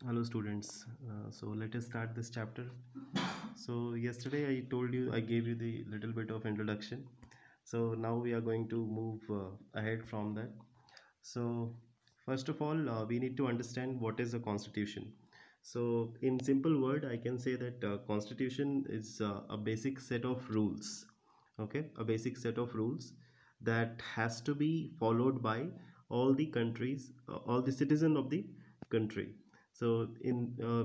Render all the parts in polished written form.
Hello students. So let us start this chapter. So yesterday I gave you the little bit of introduction. So now we are going to move ahead from that. So first of all, we need to understand what is a constitution. So in simple word, I can say that constitution is a basic set of rules. Okay, a basic set of rules that has to be followed by all the countries, all the citizen of the country. So in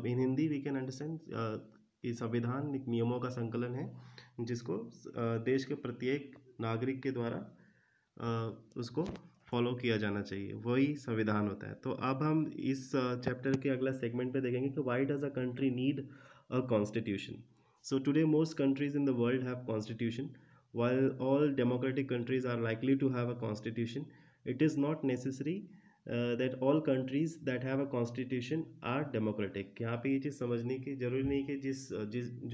Hindi we can understand ये संविधान एक नियमों का संकलन है जिसको देश के प्रत्येक नागरिक के द्वारा उसको फॉलो किया जाना चाहिए, वही संविधान होता है। तो अब हम इस चैप्टर के अगला सेगमेंट पे देखेंगे कि why does a country need a constitution. So today most countries in the world have constitution while all democratic countries are likely to have a constitution. It is not necessary that all countries that have a constitution are democratic. यहाँ पे ये चीज़ समझने की जरूरी नहीं कि जिस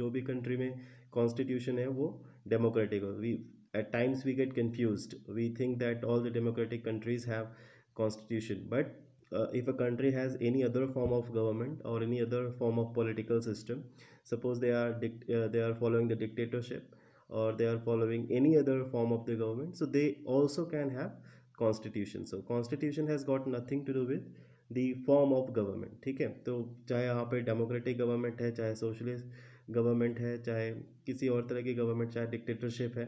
जो भी कंट्री में कॉन्स्टिट्यूशन है वो डेमोक्रेटिक हो। We at times we get confused. We think that all the democratic countries have constitution, but if a country has any other form of government or any other form of political system, suppose they are following the dictatorship or they are following any other form of the government, so they also can have constitution. So constitution has got nothing to do with the form of government. ठीक है, तो चाहे यहाँ पे democratic government है, चाहे socialist government है, चाहे किसी और तरह की गवर्नमेंट, चाहे डिक्टेटरशिप है,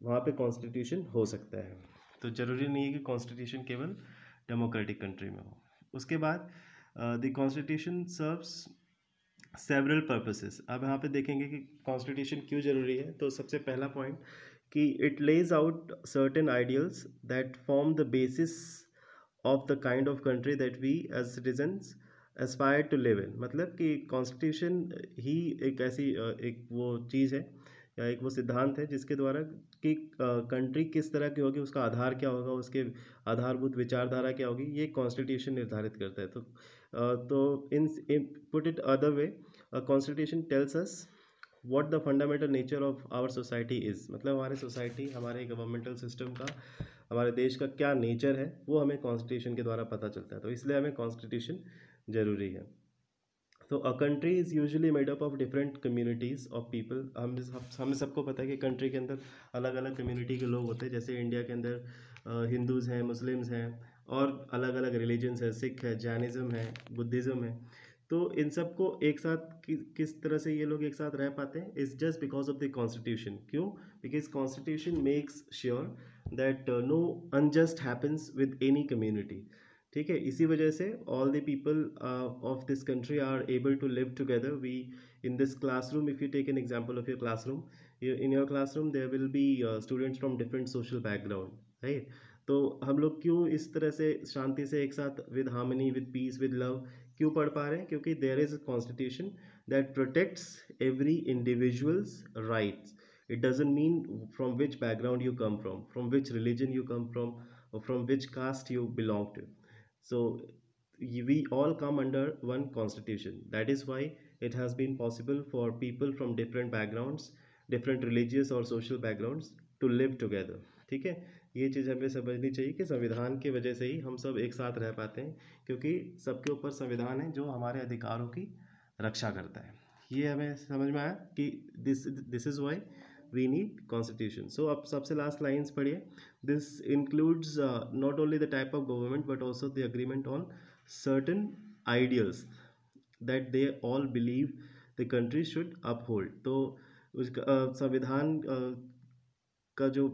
वहाँ पे कॉन्स्टिट्यूशन हो सकता है। तो ज़रूरी नहीं है कि कॉन्स्टिट्यूशन केवल डेमोक्रेटिक कंट्री में हो। उसके बाद the constitution serves several purposes. अब यहाँ पे देखेंगे कि कॉन्स्टिट्यूशन क्यों ज़रूरी है। तो सबसे पहला पॉइंट कि it lays out certain ideals that form the basis of the kind of country that we as citizens aspire to live in. मतलब कि कॉन्स्टिट्यूशन ही एक ऐसी एक वो चीज़ है या एक वो सिद्धांत है जिसके द्वारा कि कंट्री किस तरह की होगी, उसका आधार क्या होगा, उसके आधारभूत विचारधारा क्या होगी, ये कॉन्स्टिट्यूशन निर्धारित करता है। तो in put it other way, constitution tells us what the fundamental nature of our society is. मतलब हमारे सोसाइटी, हमारे गवर्नमेंटल सिस्टम का, हमारे देश का क्या नेचर है वो हमें कॉन्स्टिट्यूशन के द्वारा पता चलता है। तो इसलिए हमें कॉन्स्टिट्यूशन ज़रूरी है। तो a country is usually made up of different communities of people. हमें सबको पता है कि कंट्री के अंदर अलग अलग कम्युनिटी के लोग होते हैं। जैसे इंडिया के अंदर हिंदूज़ हैं, मुस्लिम्स हैं और अलग अलग रिलीजन्स हैं, सिख है, जैनिज़्म है, बुद्धिज़्म है। तो इन सबको एक साथ किस तरह से ये लोग एक साथ रह पाते हैं, is just because of the constitution. क्यों? Because constitution makes sure that no unjust happens with any community. ठीक है, इसी वजह से all the people of this country are able to live together. We in this classroom, if you take an example of your classroom, in your classroom there will be students from different social background, right. तो हम लोग क्यों इस तरह से शांति से एक साथ with harmony, with peace, with love क्यों पढ़ पा रहे हैं? क्योंकि there is a constitution that protects every individuals rights. It doesn't mean from which background you come from which religion you come from, or from which caste you belong to. So we all come under one constitution. That is why it has been possible for people from different backgrounds, different religious or social backgrounds to live together. ठीक है, ये चीज़ हमें समझनी चाहिए कि संविधान की वजह से ही हम सब एक साथ रह पाते हैं, क्योंकि सबके ऊपर संविधान है जो हमारे अधिकारों की रक्षा करता है। ये हमें समझ में आया कि this is why we need constitution. So अब सबसे लास्ट लाइन्स पढ़िए। This includes not only the type of government but also the agreement on certain ideals that they all believe the country should uphold. तो उसका संविधान का जो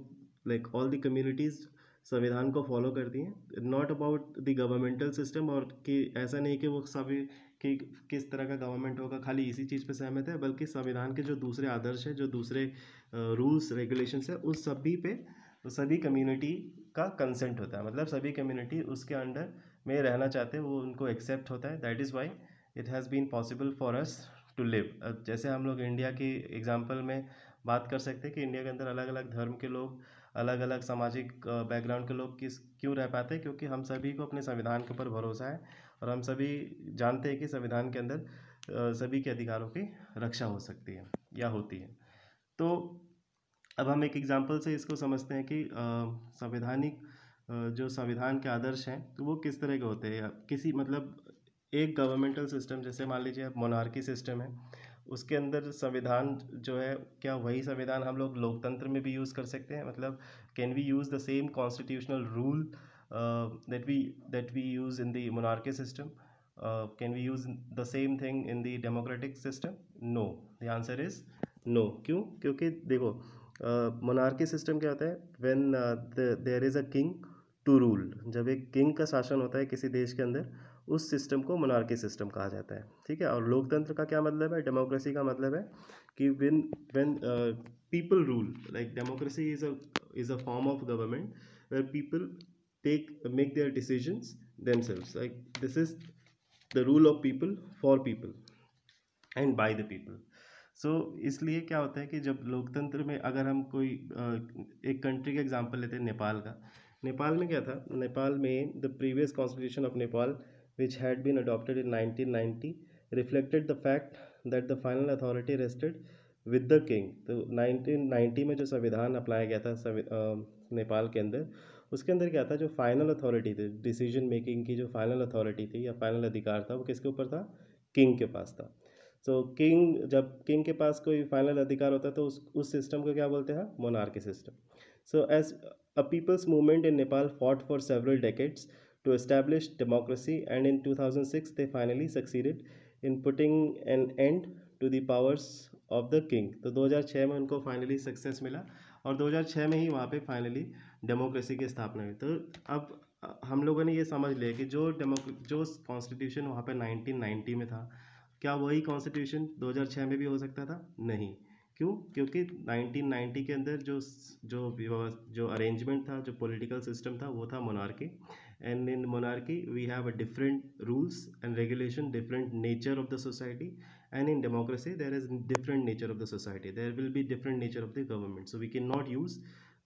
like all the communities संविधान को फॉलो करती हैं, not about the governmental system, और कि ऐसा नहीं कि वो सभी कि किस तरह का गवर्नमेंट होगा खाली इसी चीज़ पे सहमत है, बल्कि संविधान के जो दूसरे आदर्श है, जो दूसरे रूल्स रेगुलेशंस है, उस सभी पे सभी कम्युनिटी का कंसेंट होता है। मतलब सभी कम्युनिटी उसके अंडर में रहना चाहते हैं, वो उनको एक्सेप्ट होता है। That is why it has been possible for us to live. जैसे हम लोग इंडिया की एग्जाम्पल में बात कर सकते हैं कि इंडिया के अंदर अलग अलग धर्म के लोग, अलग अलग सामाजिक बैकग्राउंड के लोग क्यों रह पाते हैं? क्योंकि हम सभी को अपने संविधान के ऊपर भरोसा है और हम सभी जानते हैं कि संविधान के अंदर सभी के अधिकारों की रक्षा हो सकती है या होती है। तो अब हम एक एग्जांपल से इसको समझते हैं कि संवैधानिक जो संविधान के आदर्श हैं तो वो किस तरह के होते हैं। किसी मतलब एक गवर्नमेंटल सिस्टम, जैसे मान लीजिए अब मोनार्की सिस्टम है, उसके अंदर संविधान जो है, क्या वही संविधान हम लोग लोकतंत्र में भी यूज़ कर सकते हैं? मतलब can we use the same constitutional rule that we use in the monarchy system? Can we use the same thing in the democratic system? No, the answer is no. क्यों? क्योंकि देखो, मोनार्की सिस्टम क्या होता है? When there is a king to rule, जब एक king का शासन होता है किसी देश के अंदर, उस सिस्टम को मोनार्की सिस्टम कहा जाता है। ठीक है। और लोकतंत्र का क्या मतलब है? डेमोक्रेसी का मतलब है कि when when people rule, like democracy is a form of government where people take make their decisions themselves, like this is the rule of people for people and by the people. So इसलिए क्या होता है कि जब लोकतंत्र में अगर हम कोई एक कंट्री का एग्जांपल लेते हैं, नेपाल का। नेपाल में क्या था? नेपाल में the previous constitution of Nepal which had been adopted in 1990 reflected the fact that the final authority rested with the king। तो 1990 में जो संविधान अप्लाई गया था नेपाल के अंदर, उसके अंदर क्या था? जो फाइनल अथॉरिटी थी, डिसीजन मेकिंग की जो फाइनल अथॉरिटी थी या फाइनल अधिकार था, वो किसके ऊपर था? किंग के पास था। सो किंग, जब किंग के पास कोई फाइनल अधिकार होता है तो उस सिस्टम को क्या बोलते हैं? Monarchy system. So as a people's movement in Nepal fought for several decades to establish democracy, and in 2006 they finally succeeded in putting an end to the powers of the king। तो 2006 में उनको finally success मिला और 2006 में ही वहाँ पे finally democracy की स्थापना हुई। तो अब हम लोगों ने ये समझ लिया कि जो कॉन्स्टिट्यूशन वहाँ पे 1990 में था, क्या वही कॉन्स्टिट्यूशन 2006 में भी हो सकता था? नहीं। क्यों? क्योंकि 1990 के अंदर जो अरेंजमेंट था, जो पॉलिटिकल सिस्टम था, वो था monarchy. And in monarchy we have a different rules and regulation, different nature of the society. And in democracy there is different nature of the society, there will be different nature of the government, so we can not use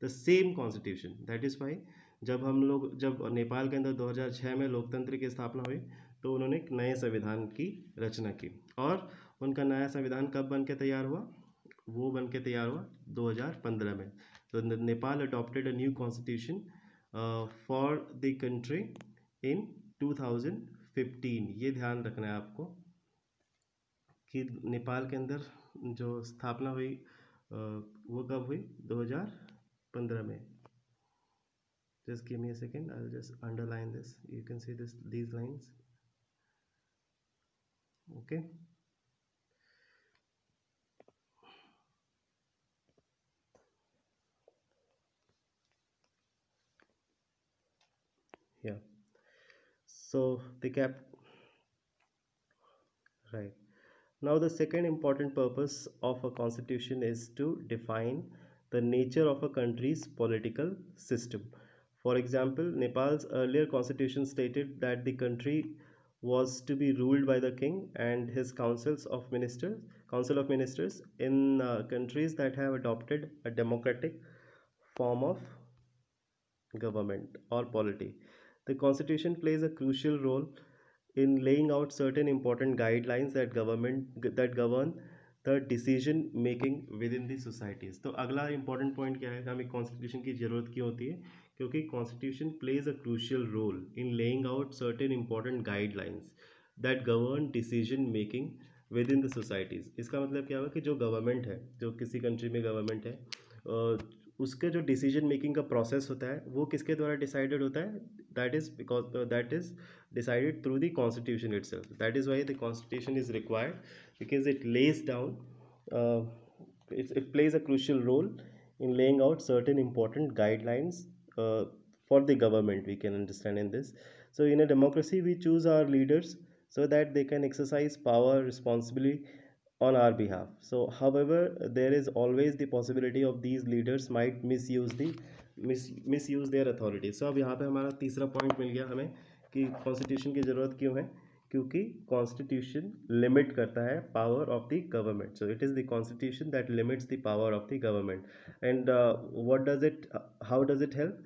the same constitution. That is why जब नेपाल के अंदर 2006 में लोकतंत्र की स्थापना हुई, तो उन्होंने एक नए संविधान की रचना की। और उनका नया संविधान कब बन के तैयार हुआ? वो बन के तैयार हुआ 2015 में। तो Nepal adopted a new constitution for the country in 2015। ये ध्यान रखना है आपको कि नेपाल के अंदर जो स्थापना हुई वो कब हुई? 2015 में। Just give me a second, I'll just underline this, you can see these lines, okay? Yeah, so the cap right. Now the second important purpose of a constitution is to define the nature of a country's political system. For example, Nepal's earlier constitution stated that the country was to be ruled by the king and his council of ministers. In countries that have adopted a democratic form of government or polity, the constitution plays a crucial role in laying out certain important guidelines that govern the decision making within the societies। तो अगला important point क्या है? हमें constitution की ज़रूरत क्यों होती है? क्योंकि constitution plays a crucial role in laying out certain important guidelines that govern decision making within the societies। इसका मतलब क्या हुआ कि जो गवर्नमेंट है, जो किसी कंट्री में गवर्नमेंट है, उसके जो डिसीजन मेकिंग का प्रोसेस होता है वो किसके द्वारा डिसाइडेड होता है? That is decided through the constitution itself। That is why the constitution is required, because it lays down uh, it plays a crucial role in laying out certain important guidelines for the government, we can understand in this। So in a democracy we choose our leaders so that they can exercise power responsibly on our behalf। So however, there is always the possibility of these leaders might misuse their authority। So अब यहाँ पे हमारा तीसरा point मिल गया हमें कि constitution की ज़रूरत क्यों है? क्योंकि कॉन्स्टिट्यूशन लिमिट करता है power of the government. So it is the constitution that limits the power of the government. And what does it how does it help?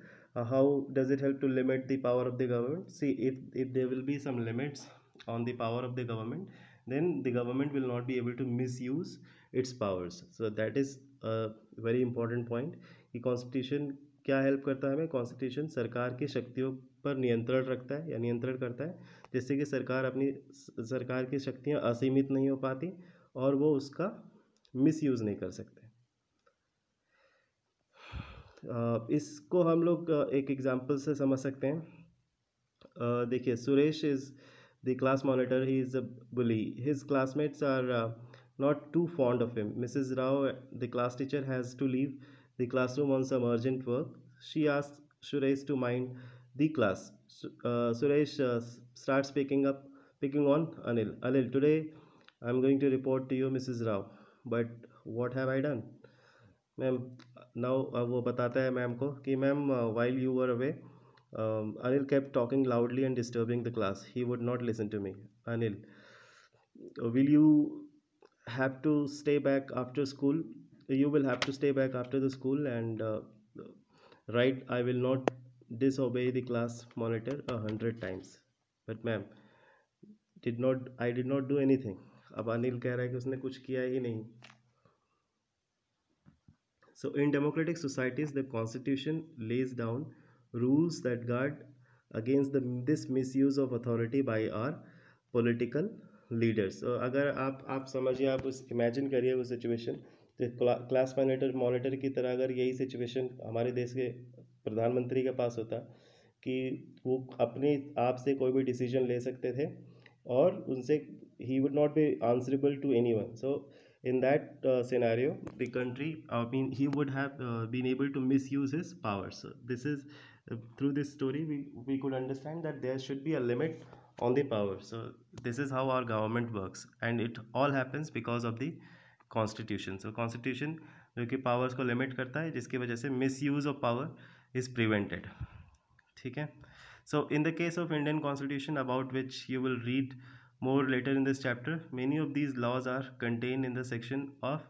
How does it help to limit the power of the government? See, if there will be some limits on the power of the government, then the government will not be able to misuse its powers। So that is a very important point कि constitution क्या help करता है हमें? Constitution सरकार की शक्तियों पर नियंत्रण रखता है या नियंत्रण करता है, जिससे कि सरकार की शक्तियाँ असीमित नहीं हो पाती और वो उसका मिसयूज़ नहीं कर सकते। इसको हम लोग एक एग्जांपल से समझ सकते हैं। देखिए, Suresh is the class monitor, he is a bully. His classmates are not too fond of him. Mrs. Rao, the class teacher, has to leave the classroom on some urgent work. She asks Suresh to mind the class. Suresh starts picking on Anil. Anil, today I'm going to report to you, Mrs. Rao. But what have I done? Ma'am, now वो बताता है ma'am को कि ma'am, while you were away, Anil kept talking loudly and disturbing the class. He would not listen to me. Anil, will you have to stay back after school? You will have to stay back after the school and write, I will not disobey the class monitor 100 times. But ma'am, I did not do anything. अब अनिल कह रहा है कि उसने कुछ किया ही नहीं. So, in democratic societies, the constitution lays down rules that guard against this misuse of authority by our political leaders. So, अगर आप समझिए, आप उस इमेजिन करिए वो सिचुएशन, तो क्लास मॉनिटर की तरह अगर यही सिचुएशन हमारे देश के प्रधानमंत्री के पास होता कि वो अपने आप से कोई भी डिसीजन ले सकते थे और उनसे he would not be answerable to anyone. So in that scenario, the country, I mean, he would have been able to misuse his powers. So this is through this story we could understand that there should be a limit on the power. So this is how our government works, and it all happens because of the constitution. So constitution जो कि powers को limit करता है, जिसकी वजह से misuse of power is prevented. ठीक है. So in the case of Indian constitution, about which you will read more later in this chapter, many of these laws are contained in the section of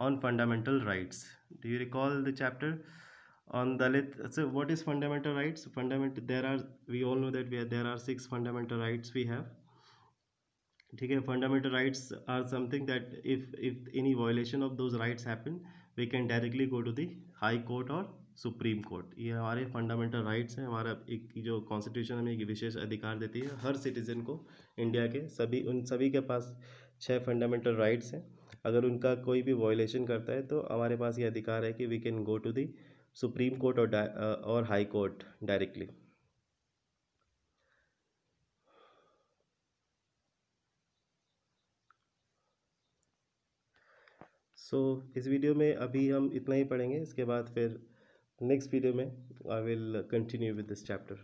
on fundamental rights. Do you recall the chapter on Dalit? So what is fundamental rights? We all know that there are 6 fundamental rights we have. ठीक है. Fundamental rights are something that if any violation of those rights happen, we can directly go to the high court और supreme court. ये हमारे fundamental rights हैं. हमारा एक जो constitution हमें एक विशेष अधिकार देती है हर सिटीजन को, इंडिया के उन सभी के पास 6 फंडामेंटल राइट्स हैं. अगर उनका कोई भी वायलेशन करता है तो हमारे पास ये अधिकार है कि we can go to the supreme court और हाई कोर्ट डायरेक्टली. इस वीडियो में अभी हम इतना ही पढ़ेंगे. इसके बाद फिर नेक्स्ट वीडियो में I will continue with this chapter.